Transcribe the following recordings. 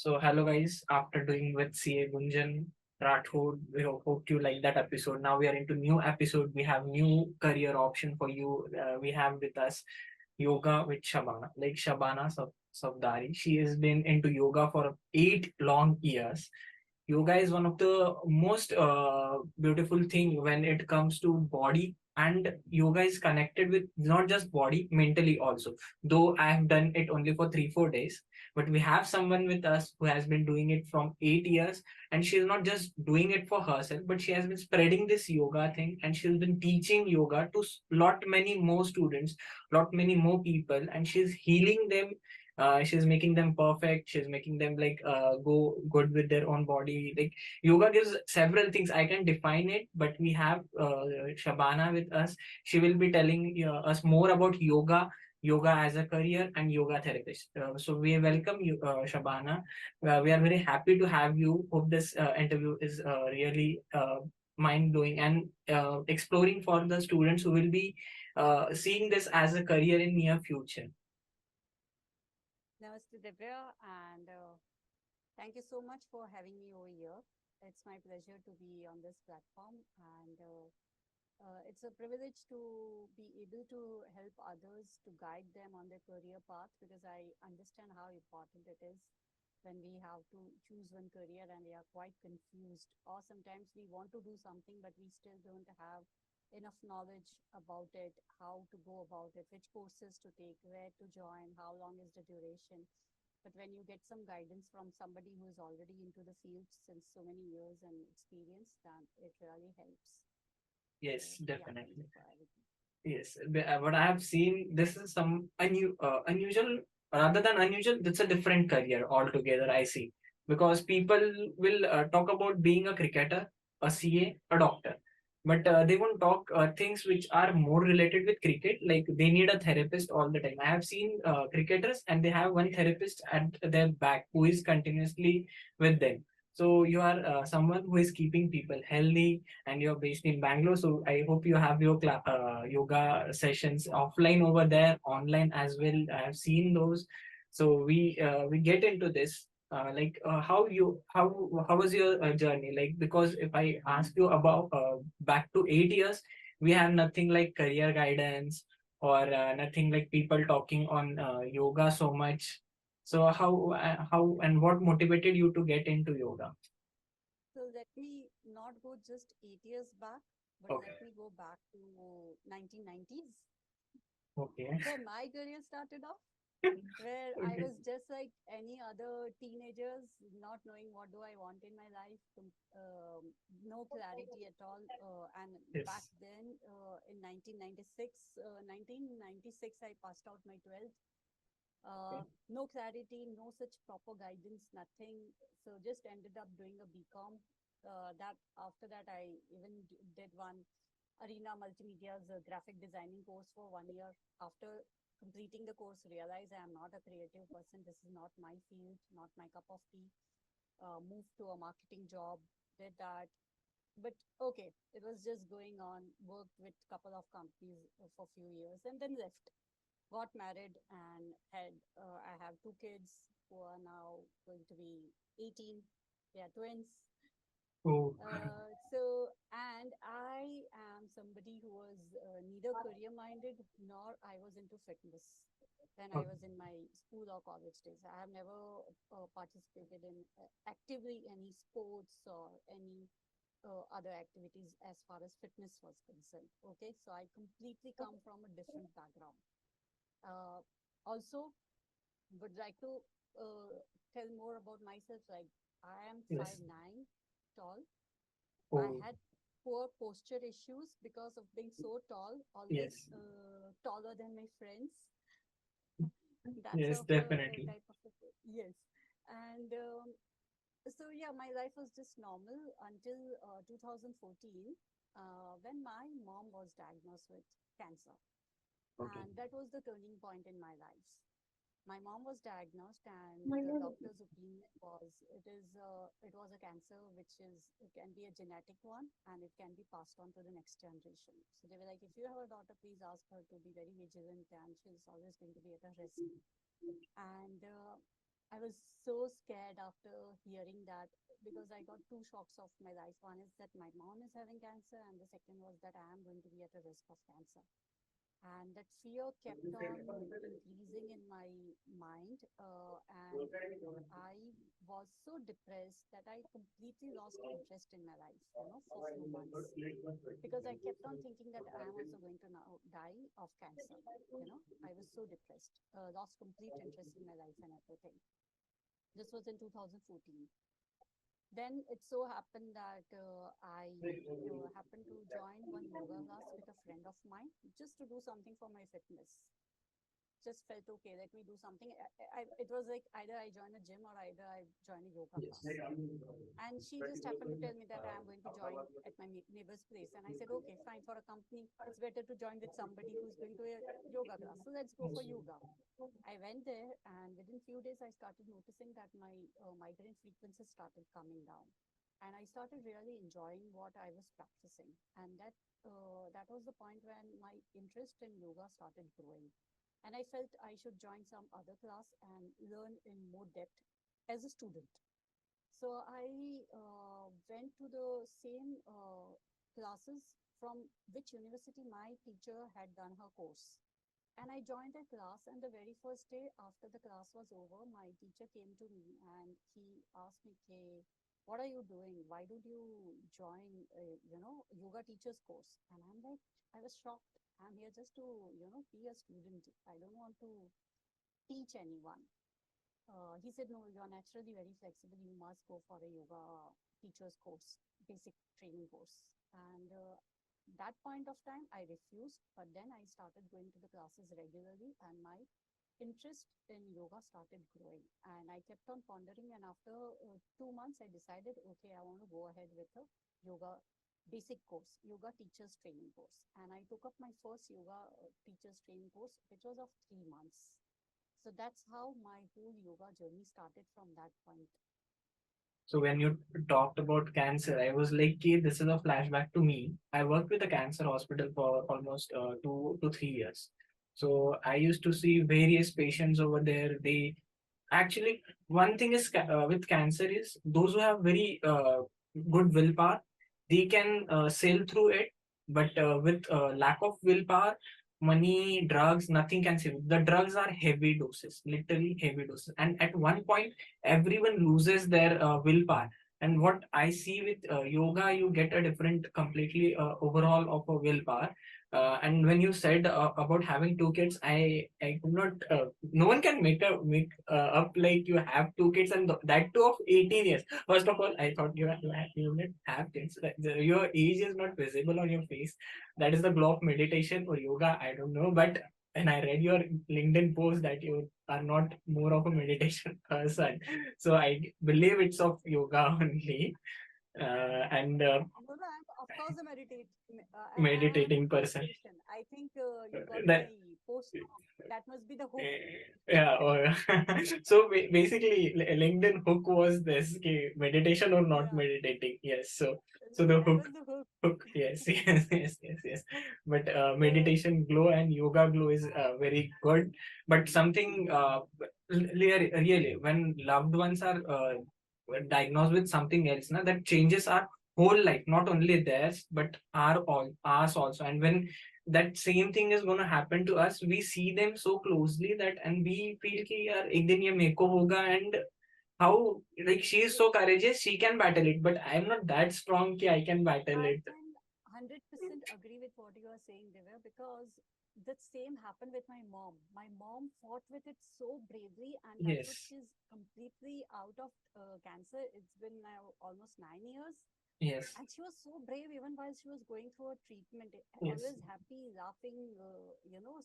So, hello guys. After doing with CA Gunjan Rathod, we hope you like that episode. Now we are into new episode. We have new career option for you. We have with us yoga with Shabana, like Shabana Savdari. She has been into yoga for 8 long years. Yoga is one of the most beautiful thing when it comes to body, and yoga is connected with not just body, mentally also. Though I have done it only for 3 4 days, but we have someone with us who has been doing it from 8 years, and she's not just doing it for herself, but she has been spreading this yoga thing, and she's been teaching yoga to lot many more students, lot many more people, and she's healing them. She's making them perfect. She's making them like go good with their own body. Like yoga gives several things. I can define it, but we have Shabana with us. She will be telling us more about yoga as a career, and yoga therapist. So we welcome you, Shabana. We are very happy to have you. Hope this interview is really mind blowing and exploring for the students who will be seeing this as a career in near future. Namaste, Divya, and thank you so much for having me over here. It's my pleasure to be on this platform, and it's a privilege to be able to help others to guide them on their career path because I understand how important it is when we have to choose one career and we are quite confused, or sometimes we want to do something but we still don't have enough knowledge about it, how to go about it, which courses to take, where to join, how long is the duration. But when you get some guidance from somebody who is already into the field since so many years and experience, then it really helps. Yes, So yeah, thank definitely. you for everything. Yes, what I have seen, this is some unusual, rather than unusual, it's a different career altogether. I see, because people will talk about being a cricketer, a CA, a doctor, but they won't talk things which are more related with cricket. Like they need a therapist all the time. I have seen cricketers, and they have one therapist at their back who is continuously with them. So you are someone who is keeping people healthy, and you're based in Bangalore. So I hope you have your yoga sessions offline over there, online as well. I have seen those. So we get into this. How was your journey? Like, because if I ask you about back to 8 years, we have nothing like career guidance, or nothing like people talking on yoga so much. So how and what motivated you to get into yoga? So let me not go just 8 years back, but let Okay. me go back to 1990s, Okay. where my career started off, where I Okay. was just like any other teenagers, not knowing what do I want in my life, no clarity at all. And back Yes. then, in 1996, I passed out my 12th. Okay. No clarity, no such proper guidance, nothing. So just ended up doing a BCom. That after that, I even did one Arena Multimedia's graphic designing course for 1 year. After completing the course, realized I am not a creative person. This is not my field, not my cup of tea. Moved to a marketing job, did that. But okay, it was just going on. Worked with a couple of companies for a few years, and then left. Got married and had I have two kids who are now going to be 18. They are twins. Oh, And I am somebody who was neither career minded nor I was into fitness when I okay. was in my school or college days. I have never participated in actively any sports or any other activities as far as fitness was concerned. Okay, so I completely come from a different background. Uh, Also, would like to tell more about myself. Like I am five Yes. nine tall. I Oh, had poor posture issues because of being so tall, always yes. taller than my friends. That's Yes, of a definitely. type of a, yes. And so yeah, my life was just normal until 2014, when my mom was diagnosed with cancer, Okay. and that was the turning point in my life. My mom was diagnosed, and the doctor's opinion was it was a cancer which is it can be a genetic one and it can be passed on to the next generation. So they were like, if you have a daughter, please ask her to be very vigilant, and she's always going to be at a risk. And I was so scared after hearing that because I got two shocks of my life. One is that my mom is having cancer, and the second was that I am going to be at a risk of cancer. And that fear kept on increasing in my mind. And I was so depressed that I completely lost interest in my life, for a few months because I kept on thinking that I am also going to now die of cancer. I was so depressed, lost complete interest in my life and everything. This was in 2014. Then it so happened that I happened to join one yoga class with a friend of mine just to do something for my fitness. Just felt okay, let me do something. It was like either I join a gym or either I join a yoga Yes. class. And she just happened to tell me that I am going to join at my neighbor's place. And I said, okay, fine, for a company, it's better to join with somebody who's going to a yoga class. So let's go for yoga. I went there, and within few days, I started noticing that my migraine frequency started coming down, and I started really enjoying what I was practicing. And that was the point when my interest in yoga started growing, and I felt I should join some other class and learn in more depth as a student. So I went to the same classes from which university my teacher had done her course. And I joined the class, and the very first day after the class was over, my teacher came to me and he asked me, "Okay, what are you doing? Why don't you join, yoga teacher's course?" And I'm like, I was shocked. I'm here just to, be a student. I don't want to teach anyone. He said, "No, you're naturally very flexible. You must go for a yoga teacher's course, basic training course." And that point of time, I refused. But then I started going to the classes regularly, and my interest in yoga started growing. And I kept on pondering. And after 2 months, I decided, okay, I want to go ahead with a yoga basic course, yoga teacher's training course. And I took up my first yoga teacher's training course, which was of 3 months. So that's how my whole yoga journey started from that point. So when you talked about cancer, I was like, "Okay, this is a flashback to me. I worked with a cancer hospital for almost 2 to 3 years. So I used to see various patients over there. They actually, one thing is with cancer is those who have very good willpower, they can sail through it. But with lack of willpower, money, drugs, nothing can save. The drugs are heavy doses, literally heavy doses. And at one point, everyone loses their willpower. And what I see with yoga, you get a different, completely overall of a willpower. And when you said about having two kids, I could not. No one can make up like you have two kids, and that too of 18 years. First of all, I thought you didn't have kids. Your age is not visible on your face. That is the glow of meditation or yoga. I don't know, but and I read your LinkedIn post that you are not more of a meditation person. So I believe it's of yoga only. And No, no, I'm of course a I am meditating into person. meditation. I think you got my That post wrong. That must be the hook. yeah. So basically, LinkedIn hook was this: okay, meditation or not Yeah, meditating. Yes. So no, the that hook was the hook. yes, yes. But meditation glow and yoga glow is very good. But something really, when loved ones are diagnosed with something else, na, that changes our whole life, not only theirs but our all ours also. And when that same thing is going to happen to us, we see them so closely that, and we feel कि यार एक दिन ये मेरे को होगा. And how, like, she is so courageous, she can battle it, but I'm not that strong कि I can battle I it. can 100% agree with what you are saying, Divya, because the same happened with my mom. My mom fought with it so bravely, and touch wood, Yes, she's completely out of cancer. It's been now almost 9 years. yes, And she was so brave even while she was going through her treatment, yes, always happy, laughing,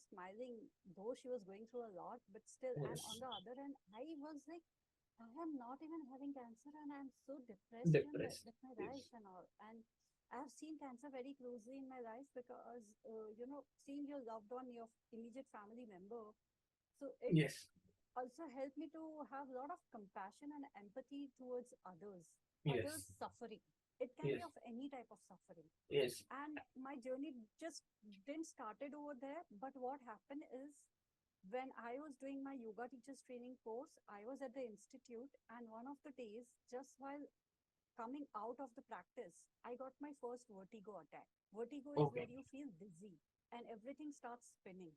smiling, though she was going through a lot, but still. And on yes. the other hand, I was like, I am not even having cancer, and I'm so depressed Depressed. with my Yes, life and all. And I have seen cancer very closely in my life because, seeing your loved one, your immediate family member. So it yes, also helped me to have a lot of compassion and empathy towards others yes, suffering. It can be yes, of any type of suffering. yes, And my journey just didn't started over there. But what happened is when I was doing my yoga teachers training course, I was at the institute, and one of the days, just while coming out of the practice, I got my first vertigo attack. Vertigo is where Okay. you feel dizzy and everything starts spinning.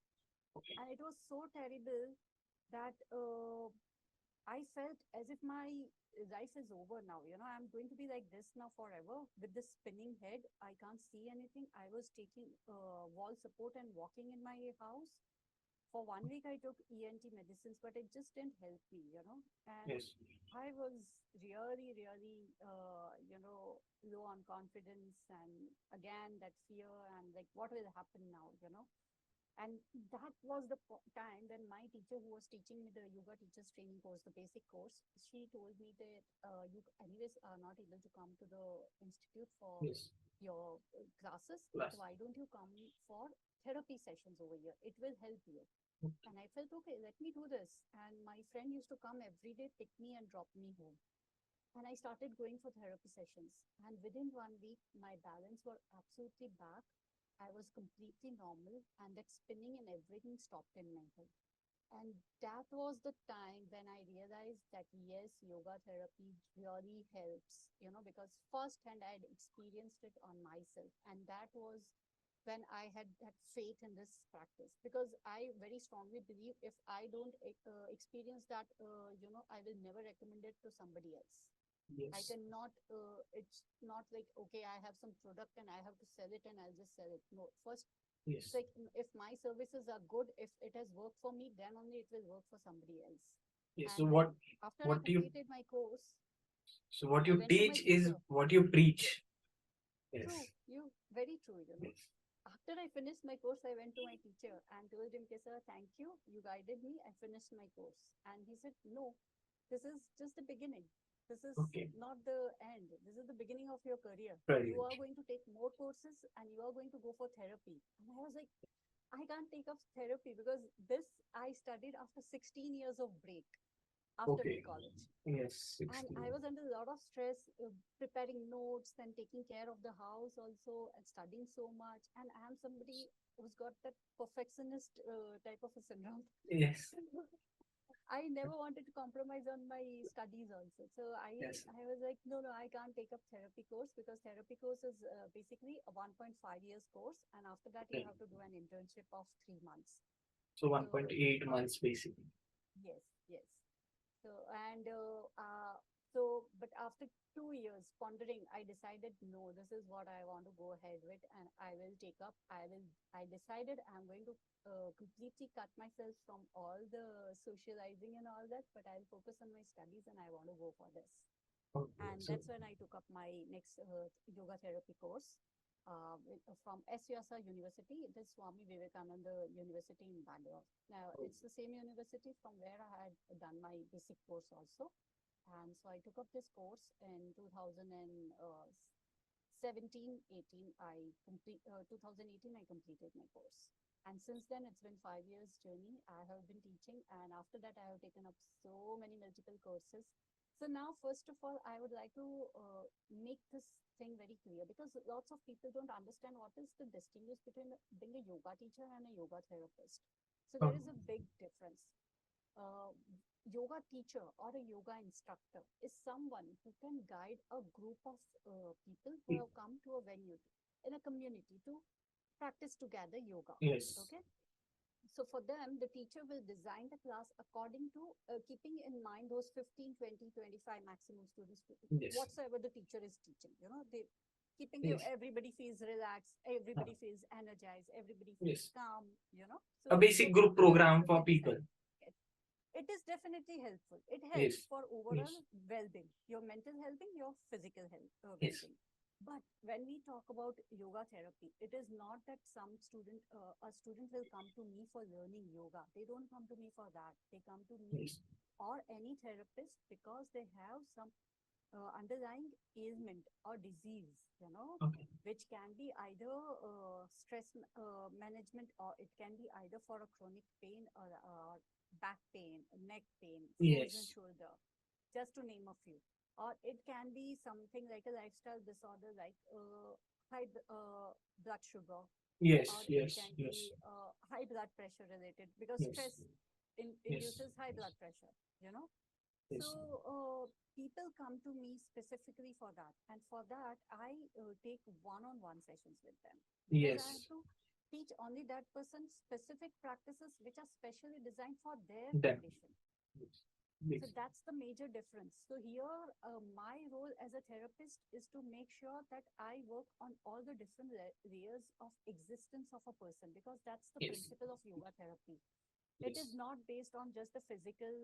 Okay. And it was so terrible that I felt as if my life is over now. I'm going to be like this now forever with this spinning head. I can't see anything. I was taking wall support and walking in my house. For 1 week, I took ENT medicines, but it just didn't help me. And Yes. I was really, really, low on confidence. And again, that fear and like, what will happen now? And that was the time when my teacher, who was teaching me the yoga teachers training course, the basic course, she told me that you anyways are not able to come to the institute for Yes. your classes, but Plus. why don't you come for therapy sessions over here? It will help you. And I felt, okay, let me do this. And my friend used to come every day, pick me and drop me home. And I started going for therapy sessions. And within 1 week, my balance were absolutely back. I was completely normal, and that spinning and everything stopped in my head. And that was the time when I realized that yes, yoga therapy really helps, because firsthand I had experienced it on myself. And that was when I had that faith in this practice. Because I very strongly believe if I don't experience that, I will never recommend it to somebody else. I Yes. cannot, it's not like, okay, I have some product and I have to sell it and I'll just sell it. No, first, it's Yes. like if my services are good, if it has worked for me, then only it will work for somebody else. Yes. So And after I what do you completed my course, so what I you went to my teach is teacher. what you preach. True, Yes. very true. Yes. After I finished my course, I went to my teacher and told him, "Okay, sir, thank you. You guided me. I finished my course." And he said, "No, this is just the beginning. This is Okay. not the end. This is the beginning of your career. You Brilliant. are going to take more courses and you are going to go for therapy." And I was like, I can't take up therapy because this I studied after 16 years of break after my Okay. college. Yes. And 16. I was under a lot of stress, preparing notes, then taking care of the house also, and studying so much. And I am somebody who's got that perfectionist type of a syndrome. Yes. I never wanted to compromise on my studies also. So Yes. I was like, no, no, I can't take up therapy course because therapy course is basically a 1.5 years course. And after that, you Okay. have to do an internship of 3 months. So So 1.8 months basically. yes, yes. So and but after 2 years pondering, I decided no, this is what I want to go ahead with, and I will take up. I decided I'm going to completely cut myself from all the socializing and all that, but I'll focus on my studies, and I want to go for this. Okay. And So that's when I took up my next yoga therapy course from SUSR University. It is Swami Vivekananda University in Bangalore. Now, it's the same university from where I had done my basic course also. And so I took up this course in 2017, 18. 2018, I completed my course. And since then, it's been 5 years journey. I have been teaching, and after that, I have taken up so many multiple courses. So now, first of all, I would like to make this thing very clear because lots of people don't understand what is the distinguish between being a yoga teacher and a yoga therapist. So there okay. is a big difference. Yoga teacher or a yoga instructor is someone who can guide a group of people who have come to a venue in a community to practice together yoga. Yes. Okay, so for them, the teacher will design the class according to keeping in mind those 15, 20, 25 maximum students, Yes. whatsoever the teacher is teaching. They keeping Yes. everybody feels relaxed, everybody feels energized, everybody feels Yes. calm. A So basic those are group the ways program that for they people. decide. It is definitely helpful. It helps Yes. for overall Yes. well-being, your mental well-being, your physical health Yes. well-being. But when we talk about yoga therapy, it is not that a student will come to me for learning yoga. They don't come to me for that. They come to me Yes. or any therapist because they have some underlying ailment or disease, Okay. which can be either stress management, or it can be either for a chronic pain or back pain, neck pain, frozen Yes. shoulder, just to name a few. Or it can be something like a lifestyle disorder like high blood sugar, Yes, or it yes, can yes, be high blood pressure related, because yes, stress yes, induces high blood pressure, you know. yes, So people come to me specifically for that, and for that I take one-on-one sessions with them, because I have yes. to teach only that person specific practices which are specially designed for their Them. condition. Yes, So yes, that's the major difference. So here, my role as a therapist is to make sure that I work on all the different layers of existence of a person, because that's the yes, principle of yoga therapy. It is yes, not based on just the physical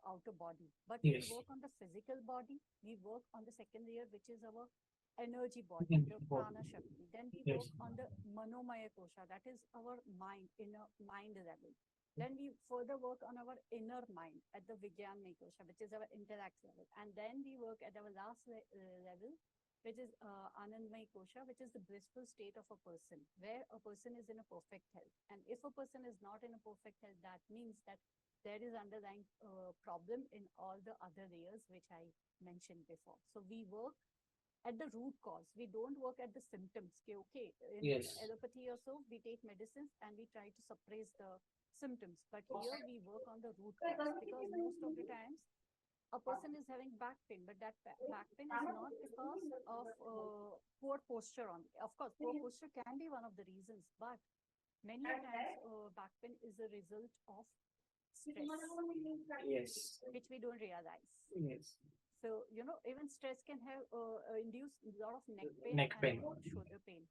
outer body, but we yes. work on the physical body. We work on the second layer, which is our energy body, Mm, the body. prana shakti. Then we work Yes, on the manomaya kosha, that is our mind, inner mind level. Then we further work on our inner mind at the Vijnana kosha, which is our intellect level. And then we work at our last level, which is Anandmay Kosha, which is the blissful state of a person, where a person is in a perfect health. And if a person is not in a perfect health, that means that there is underlying problem in all the other layers which I mentioned before. So we work at the root cause. We don't work at the symptoms. Okay, in yes, allopathy or so, we take medicines and we try to suppress the symptoms. But here we work on the root cause, because most of the times a person is having back pain, but that back pain is not because of poor posture. On, of course, poor posture can be one of the reasons, but many a times back pain is a result of stress, yes, which we don't realize. yes. So, even stress can have induce a lot of neck pain Neck and pain. shoulder pain,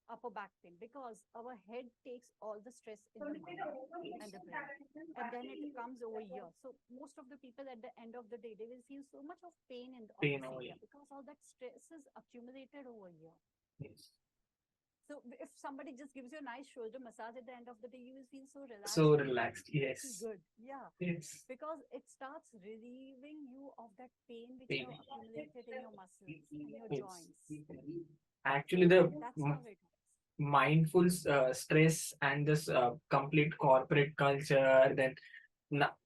upper back pain, because our head takes all the stress in the mind and the brain. And then it comes over here. So most of the people at the end of the day, they will feel so much of pain on Pain this area, only. because all that stress is accumulated over here. Yes. So if somebody just gives you a nice shoulder massage at the end of the day, you will feel so relaxed So and you will relaxed. feel Yes. good. Yeah, Yes. because it starts relieving you of that pain which you Pain. have accumulated in your muscles and your Yes. joints. Actually, So the that's how it works. mindful stress and this complete corporate culture, then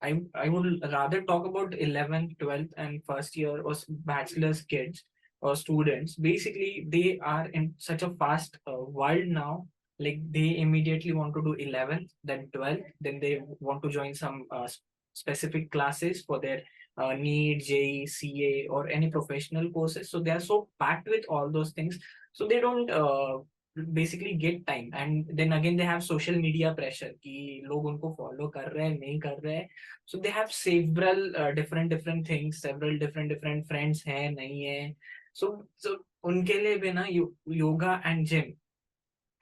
I would rather talk about 11th, 12th, and first year or bachelor's kids or students. Basically, they are in such a fast world now. Like they immediately want to do 11th, then 12th, then they want to join some specific classes for their NEET, JEE, CA, or any professional courses. So they are so packed with all those things. So they don't basically get time, and then again they have social media pressure कि लोग उनको follow कर रहे हैं नहीं कर रहे हैं. So they have several different things, several different friends हैं नहीं है. So उनके लिए भी ना yoga and gym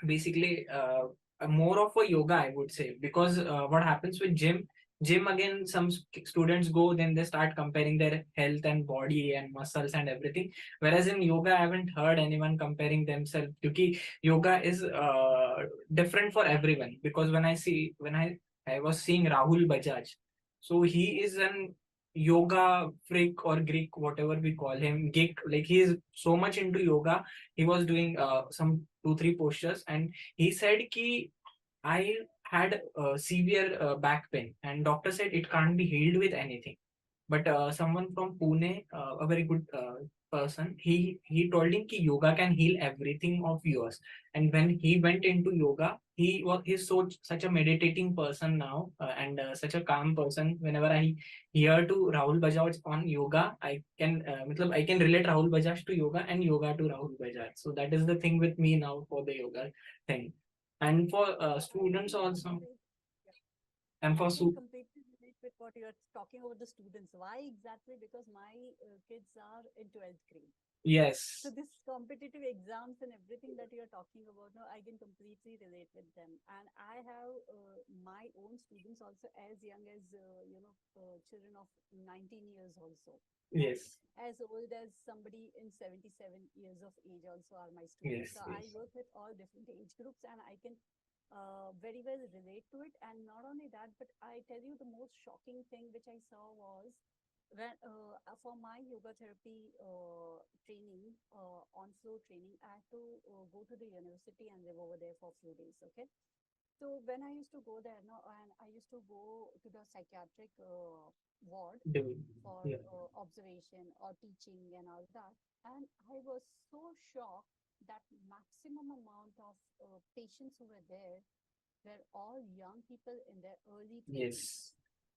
basically more of a yoga, I would say, because what happens with gym again, some students go, then they start comparing their health and body and muscles and everything, whereas in yoga I haven't heard anyone comparing themselves, because yoga is different for everyone. Because when I was seeing Rahul Bajaj, so he is an yoga freak or Greek, whatever we call him, geek. Like he is so much into yoga. He was doing some 2 3 postures, and he said ki I had severe back pain, and doctor said it can't be healed with anything. But someone from Pune, a very good person, he told him ki yoga can heal everything of yours. And when he went into yoga, he's such a meditating person now, and such a calm person. Whenever I hear to Rahul Bajaj on yoga, I can relate Rahul Bajaj to yoga and yoga to Rahul Bajaj. So that is the thing with me now for the yoga thing. And for I students can also, relate. and I for can completely relate with what you're talking about the students. Why exactly? Because my kids are in 12th grade. So yes, this competitive exams and everything that you're talking about, no, I can completely relate with them. And I have my own students also as young as, children of 19 years also. And yes, as old as somebody in 77 years of age also are my students. yes, So I yes. work with all different age groups and I can very well relate to it. And not only that, but I tell you the most shocking thing which I saw was when for my yoga therapy training, on floor training, I had to go to the university and live over there for a few days. Okay, so when I used to go there, no, and I used to go to the psychiatric ward Doing, for yeah, observation or teaching and all that, and I was so shocked that maximum amount of patients who were there were all young people in their early 20s, Yes.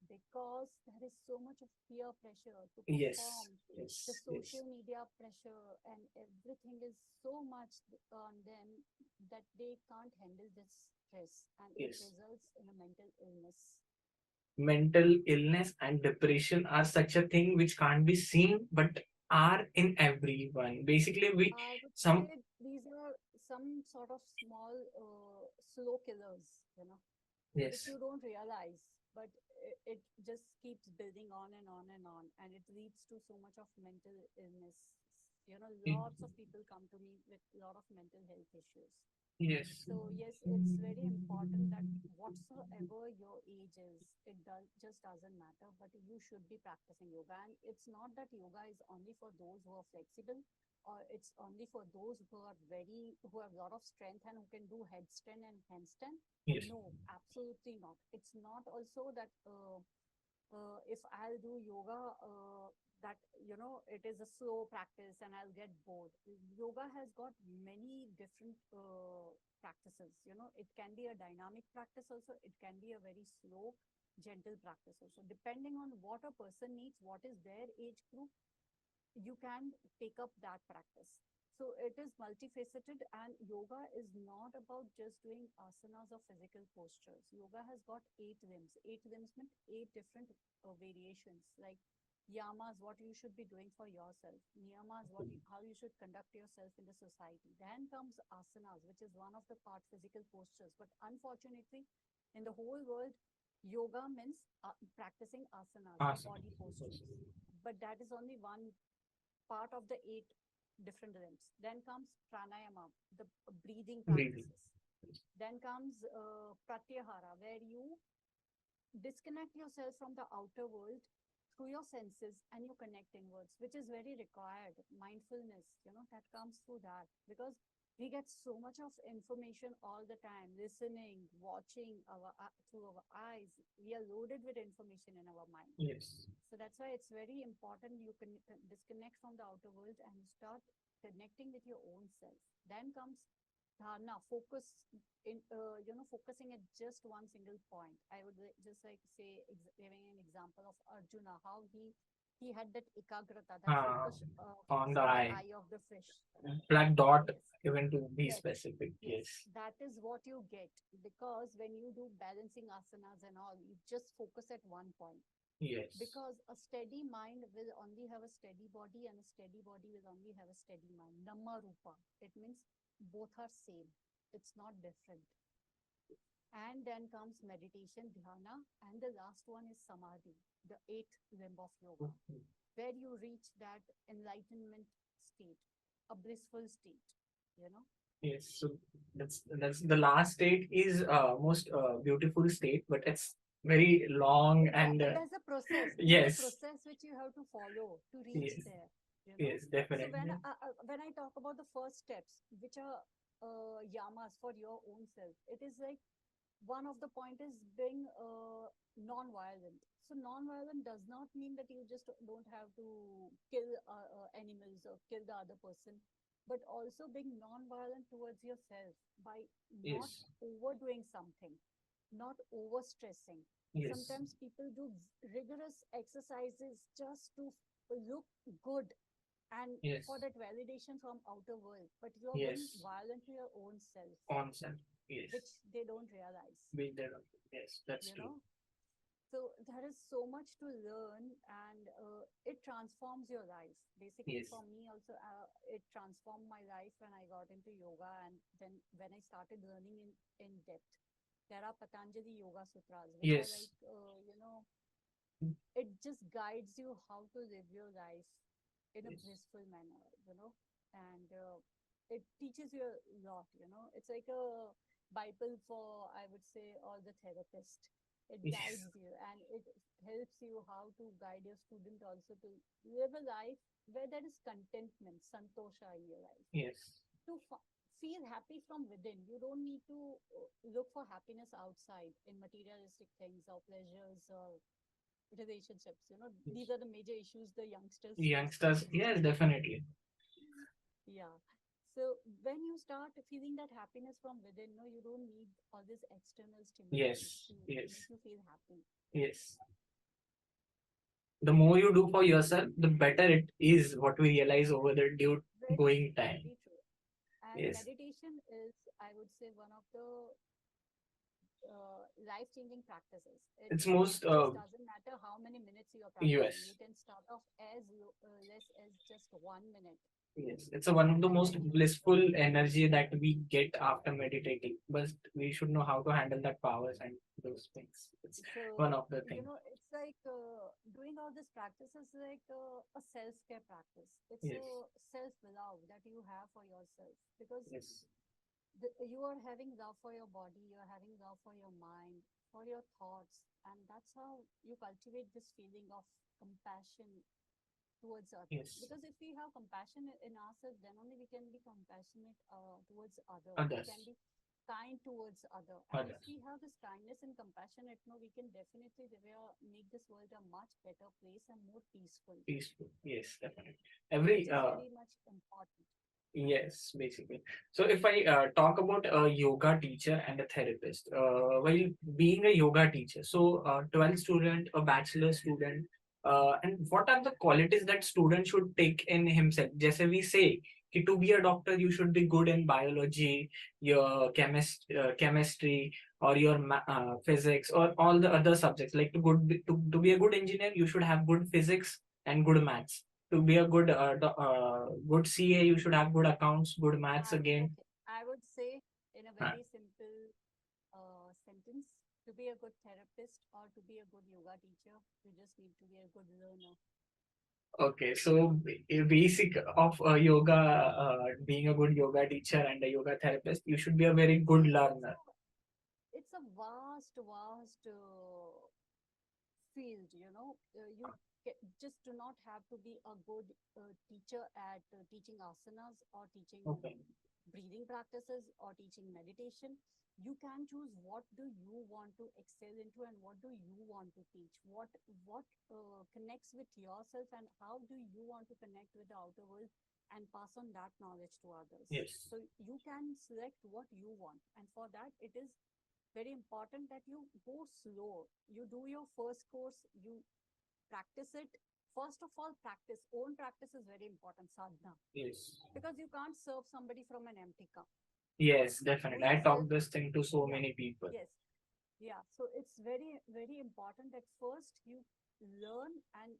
because there is so much of peer pressure to Yes. perform, the Yes. Yes. social media pressure, and everything is so much on them that they can't handle this stress, and it Yes. results in a mental illness. Mental illness and depression are such a thing which can't be seen but are in everyone. Basically, we I would some say these are some sort of small slow killers, which yes, you don't realize, but it just keeps building on and on and on, and it leads to so much of mental illness. y- Lots of people come to me with a lot of mental health issues. yes, So yes, it's very important that whatsoever your age is, just doesn't matter, but you should be practicing yoga. And it's not that yoga is only for those who are flexible, or it's only for those who have a lot of strength and who can do headstand and handstand. yes, No, absolutely not. It's not also that if I'll do yoga, that it is a slow practice and I'll get bored. Yoga has got many different practices. It can be a dynamic practice also. It can be a very slow, gentle practice also. Depending on what a person needs, what is their age group, you can take up that practice. So it is multifaceted, and yoga is not about just doing asanas or physical postures. Yoga has got 8 limbs. 8 limbs means 8 different variations, like yamas, what you should be doing for yourself, niyamas, how you should conduct yourself in the society. Then comes asanas, which is one of the part physical postures. But unfortunately, in the whole world, yoga means practicing asanas, the awesome. body postures. But that is only one part of the 8 different limbs. Then comes pranayama, the breathing Breathing. practices. Then comes pratyahara, where you disconnect yourself from the outer world through your senses and you connect inwards, which is very required. Mindfulness, that comes through that, because we get so much of information all the time, listening, watching through our eyes. We are loaded with information in our mind. Yes, So that's why it's very important you can disconnect from the outer world and start connecting with your own self. Then comes dharana, focusing at just one single point. I would just like say, giving an example of Arjuna, how he had that ekagrata, that uh, focus, on focus the on the eye, eye of the fish. black dot, Yes, even to be yes, specific. yes. Yes, That is what you get, because when you do balancing asanas and all, you just focus at one point, yes, because a steady mind will only have a steady body, and a steady body will only have a steady mind. Namma rupa, it means both are same, it's not different. And then comes meditation, dhyana, and the last one is samadhi, the 8th limb of yoga, where you reach that enlightenment state, a blissful state, you know yes. So that's the last state is most beautiful state, but it's very long and there's a yes, process which you have to follow to reach yes, there, you know yes, so when definitely. when I talk about the first steps, which are yamas for your own self, it is like one of the point is being non-violent. So non-violent does not mean that you just don't have to kill animals or kill the other person, but also being non-violent towards yourself by not Yes, overdoing something, not overstressing. yes, Sometimes people do rigorous exercises just to look good and for yes, that validation from outer world, but you are being yes. violent to your own self, Onset. Yes, which they don't realize, being there. Yes, that's you true. know so there is so much to learn, and it transforms your life. Basically, Yes, for me also, it transformed my life when I got into yoga, and then when I started learning in depth. There are Patanjali Yoga Sutras, which are yes, like, it just guides you how to live your life in a yes, blissful manner, and it teaches you a lot. It's like a Bible for, I would say, all the therapists. It yes, guides you, and it helps you how to guide your student also to live a life where there is contentment, santosha in your life, yes, to feel happy from within. You don't need to look for happiness outside in materialistic things or pleasures or relationships. These yes. are the major issues the youngsters face Youngsters, nowadays. yes, definitely. Yeah. So when you start feeling that happiness from within, no, you don't need all this external stimulation Yes, to yes, make you feel happy. yes. The more you do for yourself, the better it is. What we realize over the due Very going true, time. very true. And Yes, meditation is, I would say, one of the life-changing practices. it's It most just doesn't matter how many minutes you are practicing. You US. can start off as less as just 1 minute, Yes, it's a one of the and most then you blissful energy that we get after meditating. But we should know how to handle that powers and those things. It's one so of the things. it's like doing all this practice is like a self-care practice. It's Yes, a self-love that you have for yourself because yes, you are having love for your body, you're having love for your mind, for your thoughts, and that's how you cultivate this feeling of compassion towards others. yes. Because if we have compassion in ourselves, then only we can be compassionate towards other. We can Others, be kind towards other. And if others. we have this kindness and compassion, no, we can definitely make this world a much better place and more peaceful, Peaceful. Yes, definitely. which Every is very much important. Yes, basically. So if I talk about a yoga teacher and a therapist, while being a yoga teacher, so 12th student, a bachelor student, and what are the qualities that student should take in himself? Just we say कि to be a doctor, you should be good in biology, your chemistry, or your physics, or all the other subjects. Like to be a good engineer, you should have good physics and good maths. To be a good CA, you should have good accounts, good maths again. Okay, I would say in a Uh, very simple sentence, to be a good therapist or to be a good yoga teacher, you just need to be a good learner. okay, so a basic of yoga, being a good yoga teacher and a yoga therapist, you should be a very good See, learner. it's a vast field. You just do not have to be a good teacher at teaching asanas or teaching Okay. breathing practices or teaching meditation. You can choose what do you want to excel into and what do you want to teach, what connects with yourself and how do you want to connect with the outer world and pass on that knowledge to others. Yes. So you can select what you want, and for that it is very important that you go slow. You do your first course, you practice it. First of all, practice is very important, sadhana, Yes. because you can't serve somebody from an empty cup. Yes, definitely. Doing I self, talk this thing to so yeah, many people. yes, yeah. So it's very important that first you learn and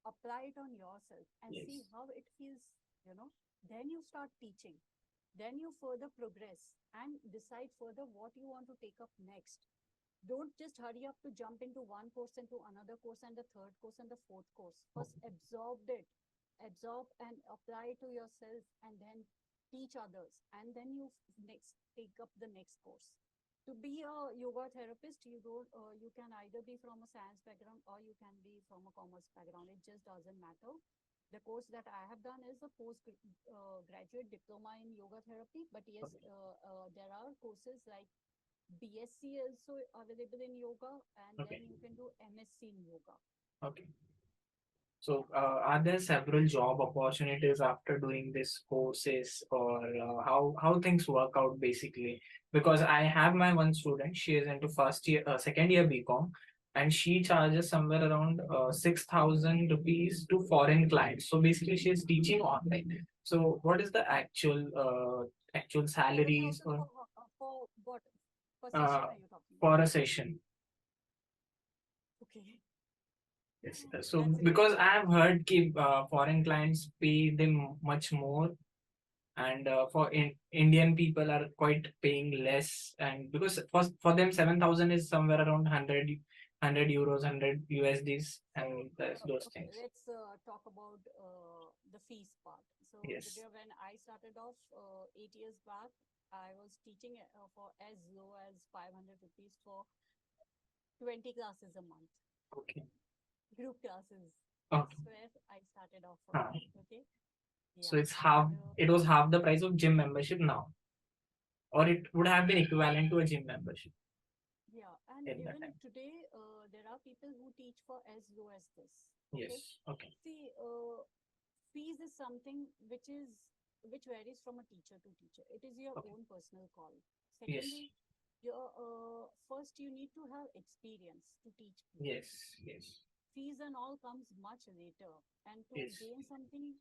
apply it on yourself and see Yes. how it feels, you know. Then you start teaching. Then you further progress and decide further what you want to take up next. Don't just hurry up to jump into one course and to another course and the third course and the fourth course. First absorb and apply it to yourself and then teach others, and then you next take up the next course. To be a yoga therapist, you can either be from a science background or you can be from a commerce background. It just doesn't matter. The course that I have done is a post graduate diploma in yoga therapy, but yes, Okay. there are courses like BSc also available in yoga, and then Okay. you can do MSc in yoga. Okay. So, are there several job opportunities after doing this courses, or how things work out basically? Because I have my one student, she is into first year, second year BCom, and she charges somewhere around 6,000 rupees to foreign clients. So basically, she is teaching online. So, what is the actual salaries 7,000 for what? Per uh, session are you talking about? for a session? Okay, Yes. So that's really because I good. have heard keep foreign clients pay them much more, and Indian people are quite paying less, and because for them 7,000 is somewhere around 100 euros, 100 USDs, So, and that's those okay, things. let's talk about the fees part. So, Yes. Divya, when I started off 8 years back, I was teaching for as low as 500 rupees for 20 classes a month, Okay. group classes. That's Okay. where I started off from. Huh. Okay. So Yeah. it's half. And It was half the price of gym membership now, or it would have been equivalent to a gym membership yeah. And in that even time. today, there are people who teach for as low as this. Okay. Yes. Okay. See, fees is something which is which varies from a teacher to teacher. It is your Okay. own personal call. Yes. Secondly, your first you need to have experience to teach people. Yes. Yes. Fees and all comes much later. And to Yes. gain something,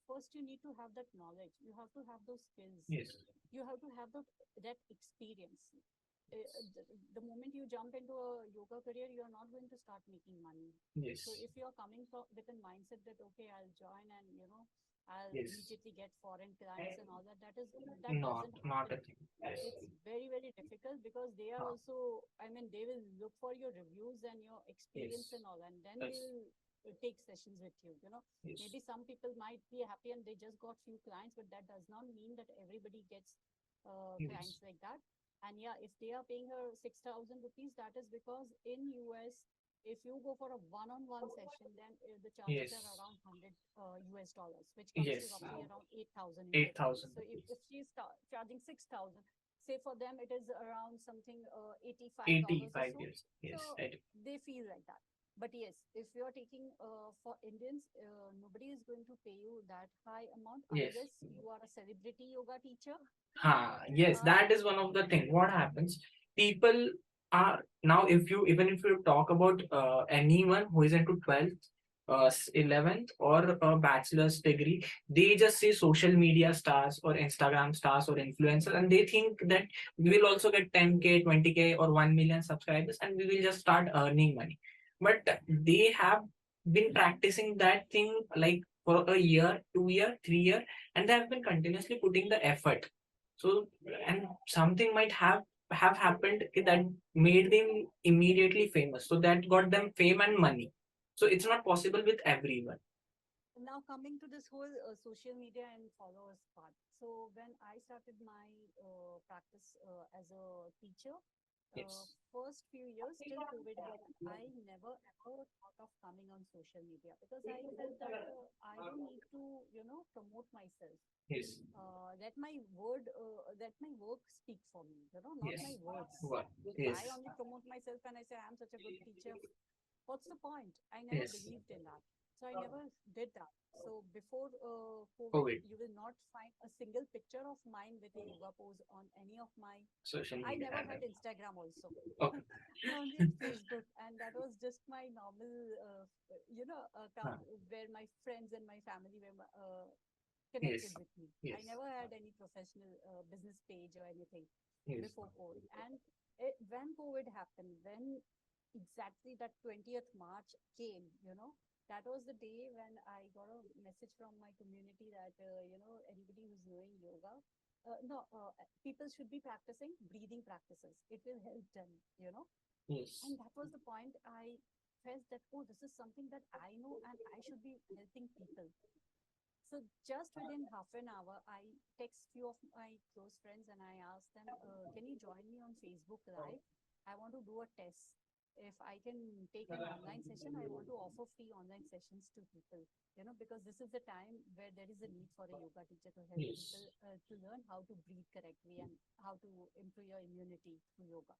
first you need to have that knowledge. You have to have those skills. Yes. You have to have that experience. The moment you jump into a yoga career, you are not going to start making money. So Yes. if you are coming from with a mindset that okay, I'll join and I'll Yes. immediately get foreign clients and all that, that Not, doesn't not a happen. thing. Yes. It's very very difficult because they are Ah, also, I mean, they will look for your reviews and your experience yes. and all, and then Yes. they'll take sessions with you. Yes. Maybe some people might be happy and they just got few clients, but that does not mean that everybody gets Yes. clients like that. And yeah, if they are paying her 6,000 rupees, that is because in US, if you go for a one-on-one session, then the charges are Yes. around 100 US dollars, which comes to Yes. roughly around 8,000 Indian rupees. 8,000 So rupees. if she's charging 6,000, say for them it is around something $85 or 85 so. years. Yes. So they feel like that. But yes, if you're taking for Indians, nobody is going to pay you that high amount Yes. unless you are a celebrity yoga teacher. Yes, uh, that is one of the thing. What happens? People are now, if you even if you talk about anyone who is into 12th, 11th, or a bachelor's degree, they just say social media stars or Instagram stars or influencers, and they think that we will also get 10K, 20K, or 1 million subscribers, and we will just start earning money. But they have been practicing that thing like for a year, 2 year, 3 year, and they have been continuously putting the effort. So, and something might have happened that made them immediately famous. So that got them fame and money. So it's not possible with everyone. Now coming to this whole social media and followers part. So when I started my practice as a teacher, Yes. first few years till COVID happened, I never ever thought of coming on social media because I felt that I don't need to, promote myself. Yes. Let my work speak for me, not my Yes. words. What? If I Yes. only promote myself and I say I'm such a good teacher, what's the point? I never Yes. believed in that. So I never did that. So before COVID, COVID. you will not find a single picture of mine with a yoga pose on any of my. Social I media never had handle. Instagram also. Okay. I only had Facebook, and that was just my normal, Huh. account where my friends and my family were connected Yes. with me. I Yes. never had any professional business page or anything Yes. before COVID. And when COVID happened, when exactly that 20th March came, that was the day when I got a message from my community that, anybody who's doing yoga, no, people should be practicing breathing practices. It will help them, Yes. And that was the point I felt that, oh, this is something that I know and I should be helping people. So just within half an hour, I text few of my close friends and I asked them, can you join me on Facebook Live? I want to do a test. If I can take an online session, I want to offer free online sessions to people, because this is the time where there is a need for a yoga teacher to help Yes. people to learn how to breathe correctly and how to improve your immunity through yoga.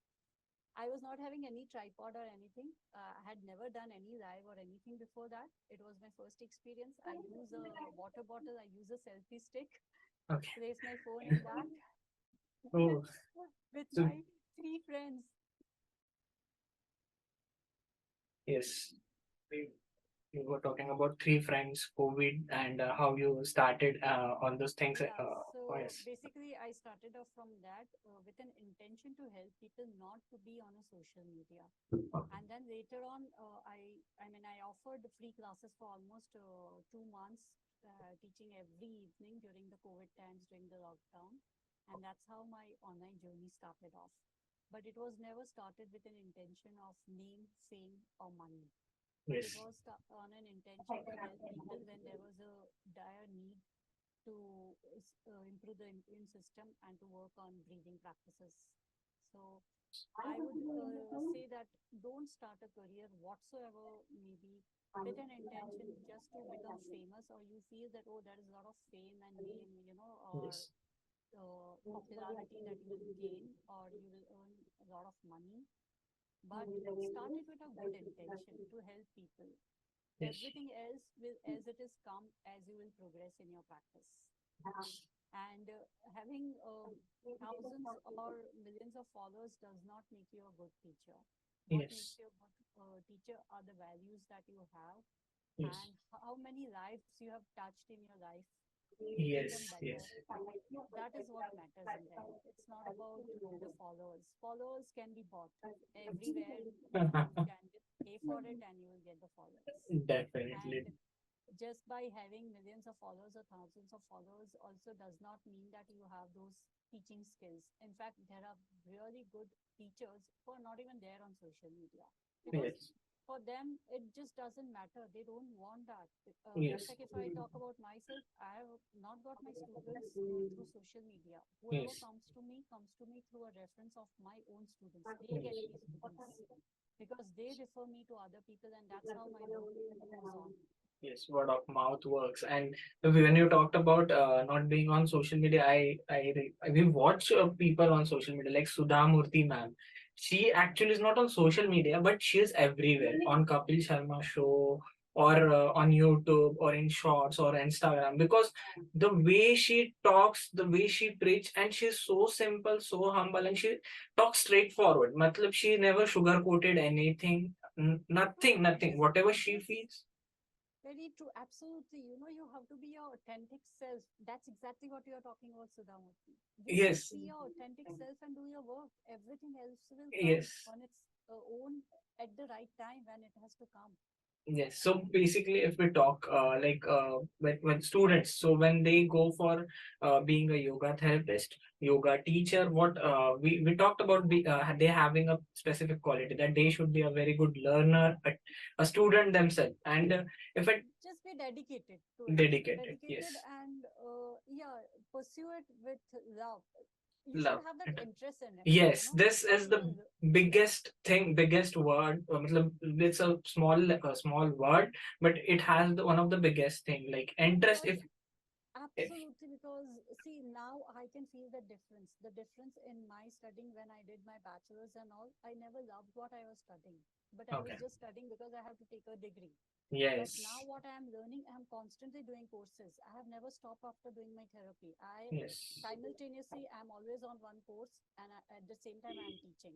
I was not having any tripod or anything. I had never done any live or anything before that. It was my first experience. I use a water bottle, I use a selfie stick, Okay. place my phone in that Oh, with so my three friends. yes. You were talking about three friends, COVID, and how you started on those things. Yeah, Oh, so yes. basically, I started off from that with an intention to help people not to be on a social media. Okay. And then later on, I offered free classes for almost 2 months, teaching every evening during the COVID times, during the lockdown. And that's how my online journey started off. But it was never started with an intention of name, fame, or money. It Yes. was on an intention to help people when there was a dire need to improve the immune system and to work on breathing practices. So I would say that don't start a career whatsoever, maybe with an intention just to become famous, or you feel that, oh, there is a lot of fame and name, or Yes. popularity that you will gain, or you will earn a lot of money. But start it with a good intention to help people. Yes. Everything else will, as it is come, as you will progress in your practice. And having thousands or millions of followers does not make you a good teacher. What makes Yes. you a good teacher are the values that you have Yes. and how many lives you have touched in your life, making them Yes. better. Yes. That is what matters in the end. It's not about the followers. Followers can be bought everywhere. You can just pay for it and you will get the followers. And Definitely. just by having millions of followers or thousands of followers also does not mean that you have those teaching skills. In fact, there are really good teachers who are not even there on social media because Yes. for them it just doesn't matter. They don't want that. Just Yes. like if I talk about myself, I have not got my students through social media. Whoever Yes. comes to me through a reference of my own students. They get Yes. me students because they refer me to other people, and that's how my work goes on. Yes, word of mouth works. And when you talked about not being on social media, we watch people on social media like Sudha Murthy ma'am. She actually is not on social media, but she is everywhere on Kapil Sharma show or on YouTube or in Shorts or Instagram because the way she talks, the way she preach, and she's so simple, so humble, and she talks straightforward. Matlab, she never sugar coated anything, No, nothing, nothing. Whatever it she is feels. very true. Absolutely. You have to be your authentic self. That's exactly what you're talking about, Sudhamurti. You just Yes, be your authentic self and do your work. Everything else will come yes, on its own at the right time when it has to come. yes. So basically, if we talk when students, so when they go for being a yoga therapist, yoga teacher, what we talked about they having a specific quality that they should be a very good learner, a student themselves, and if it Just be dedicated to it. dedicated, Dedicated yes, and yeah, pursue it with love. You should love. have that interest in it, Yes, this what is you the are. Yeah. biggest thing, biggest word. matlab, It's a small word, but it has one of the biggest thing like interest. Because If absolutely, because see, now I can feel the difference. The difference in my studying when I did my bachelor's and all, I never loved what I was studying, but I was okay, just studying because I have to take a degree. But now, yes, what I am learning, I am constantly doing courses. I have never stopped after doing my therapy. I yes, simultaneously, I'm always on one course, and at the same time, I'm teaching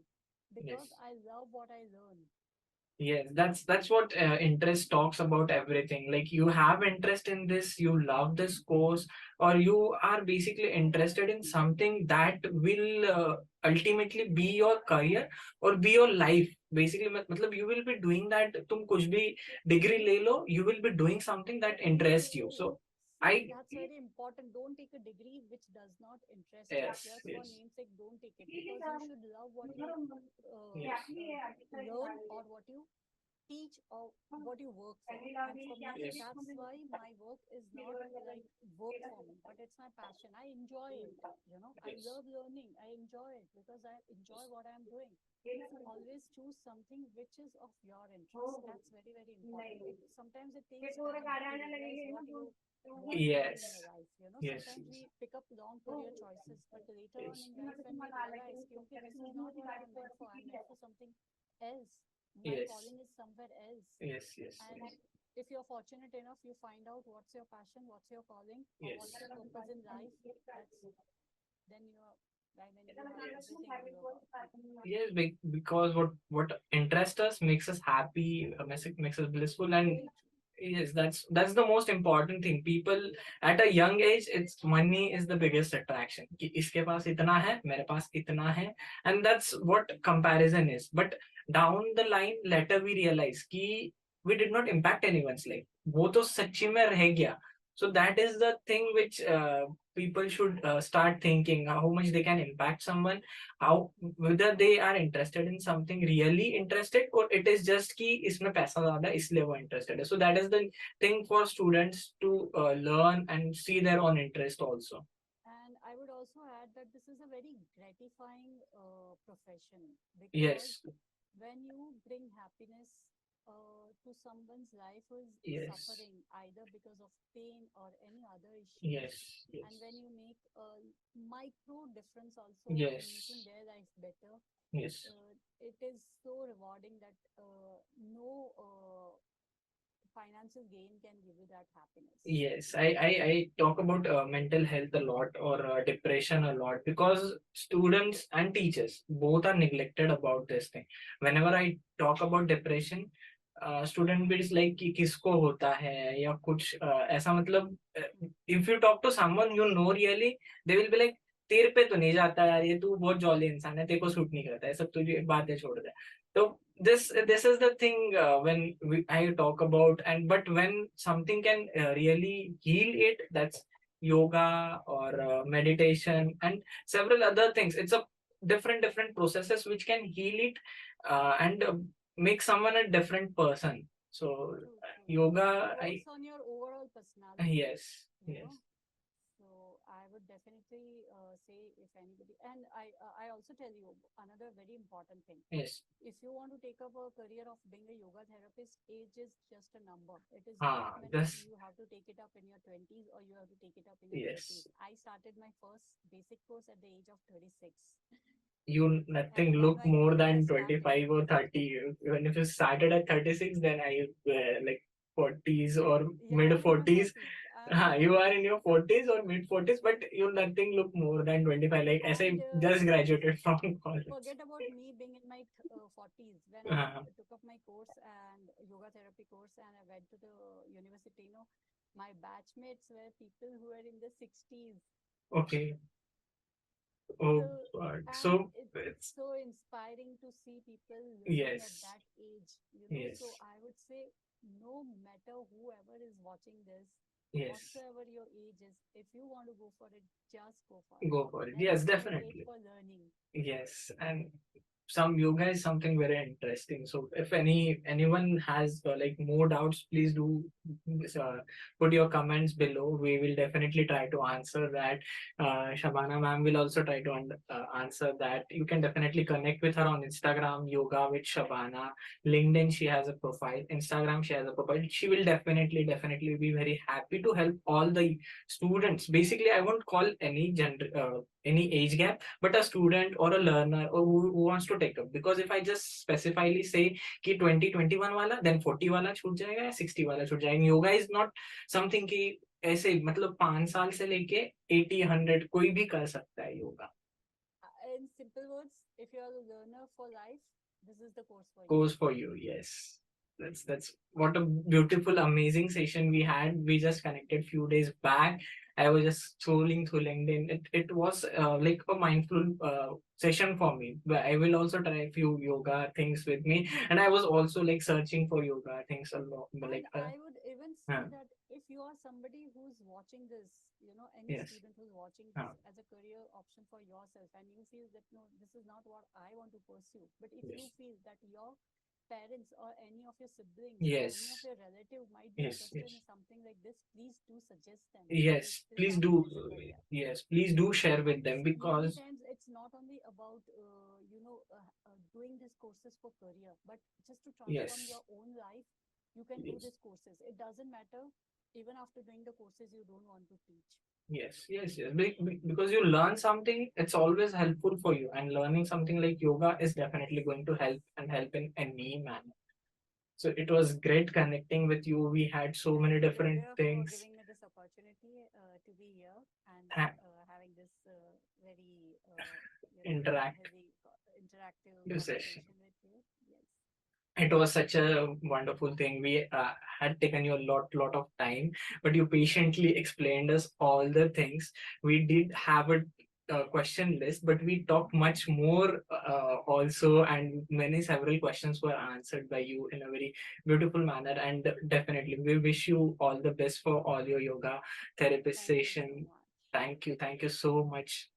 because yes. I love what I learn. Yes, that's what interest talks about everything. Like you have interest in this, you love this course, or you are basically interested in something that will ultimately be your career or be your life. Basically, मतलब you will be doing that. तुम कुछ भी degree ले लो, you will be doing something that interests you. So See, I that's very important. Don't take a degree which does not interest you. yes, Just for yes, namesake, don't take it because you should love what you uh, yes, uh, learn or what you teach or what you work for. And for me, yes, that's why my work is not like work for me, but it's my passion. I enjoy it. I yes, love learning. I enjoy it because I enjoy what I'm doing. So always choose something which is of your interest. That's very, very important. Sometimes it takes time to realize what you want to do in your yes, life. yes, Sometimes we pick up long career choices, but later on yes, in life, when we realize, okay, this is not what I'm meant for. I'm meant for something else. My yes, calling is somewhere else. yes, yes, And if you're fortunate enough, you find out what's your passion, what's your calling, or yes, what's your purpose in life. That's then you're right. Then you have everything in your work. yes. Because what interests us makes us happy, makes us blissful, and Very true. yes, that's the most important thing. People at a young age, it's money is the biggest attraction. कि इसके पास इतना है, मेरे पास इतना है, and that's what comparison is. But down the line, later we realize कि we did not impact anyone's life. वो तो सच्ची में रह गया. So that is the thing which people should start thinking how much they can impact someone, how whether they are interested in something really interested or it is just कि इसमें पैसा ज्यादा है, इसलिए वो interested है. So that is the thing for students to learn and see their own interest also. And I would also add that this is a very gratifying profession because Yes, when you bring happiness to someone's life who is yes, suffering either because of pain or any other issues, yes, and yes, when you make a micro difference also in making yes, their life better, yes, it is so rewarding that no financial gain can give you that happiness. Yes, I talk about mental health a lot, or depression a lot, because students and teachers both are neglected about this thing. Whenever I talk about depression, student भी is like कि किसको होता है या कुछ ऐसा, मतलब if you talk to someone you know really, they will be like तेरे पे तो नहीं जाता यार, ये तू बहुत जॉली इंसान है, तेरे को सूट नहीं करता है सब, तुझे बातें छोड़ दे. तो this is the thing, I talk about. And but when something can really heal it, that's yoga or meditation and several other things. It's a different processes which can heal it, and make someone a different person. So True, true. It yoga, I works on your overall personality, yes, you yes, know. So I would definitely say, if anybody, and I also tell you another very important thing. yes. If you want to take up a career of being a yoga therapist, age is just a number. It is not Ah, meant that this you have to take it up in your 20s or you have to take it up in your yes. 30s. I started my first basic course at the age of 36. You nothing And look my more career than started. 25 or 30. Even if you started at 36, then I like 40s or Yeah, mid I'm in my 40s. 40s. I'm in my You are 40s. in your 40s or mid 40s, but you nothing look more than 25. Like as I And just graduated from college. forget about me being in my 40s when I Uh, took up my course and yoga therapy course and I went to the university. My batchmates were people who were in the 60s. okay. So, Oh God. and So it's it's so inspiring to see people learning at yes, that age. So yes, I would say, no matter whoever is watching this, yes. whatsoever your age is, if you want to go for it, just go for it. Go for it. There Yes, is no age definitely. for learning. Yes, and some yoga is something very interesting. So if anyone has like more doubts, please do uh, put your comments below. We will definitely try to answer that. Shabana ma'am will also try to answer that. You can definitely connect with her on Instagram, Yoga with Shabana. LinkedIn, she has a profile. Instagram, she has a profile. She will definitely be very happy to help all the students. Basically, I won't call any gender, any age gap, but a student or a learner or who wants to take up. Because if I just specifically say कि 2021 वाला, then 40 वाला छूट जाएगा या 60 वाला छूट जाएगा. Yoga is not something कि ऐसे मतलब 5 साल से लेके 80 100 कोई भी कर सकता है yoga. In simple words, if you're a learner for life, this is the course for you. Goes for you. Yes. That's what a beautiful, amazing session we had. We just connected few days back. I was just scrolling through LinkedIn. It was like a mindful session for me. But I will also try a few yoga things with me, and I was also like searching for yoga things a lot. And Like I would even say uh, that if you are somebody who's watching this, any yes, student who's watching uh, this as a career option for yourself, and you feel that no, this is not what I want to pursue, but if you yes, feel that your parents or any of your siblings or any of yes, your relative might be yes, interested in yes, something like this, please do suggest them that yes. this Please option do. is a career. Yes, please do share with And them many because times it's not only about doing these courses for career, but just to transform yes. your own life, you can do Yes. these courses. It doesn't matter even after doing the courses you don't want to teach. Yes. Because you learn something, it's always helpful for you. And learning something like yoga is definitely going to help and help in any manner. So it was great connecting with you. We had so Thank many you, different Divya, for things. giving me this opportunity to be here and Ha- having this very interact healthy interactive session. conversation with you. Yes. It was such a wonderful thing. We had taken you a lot of time, but you patiently explained us all the things. We did have a question list, but we talked much more also, and many several questions were answered by you in a very beautiful manner. And definitely, we wish you all the best for all your yoga therapist Thank you so session. much. Thank you so much.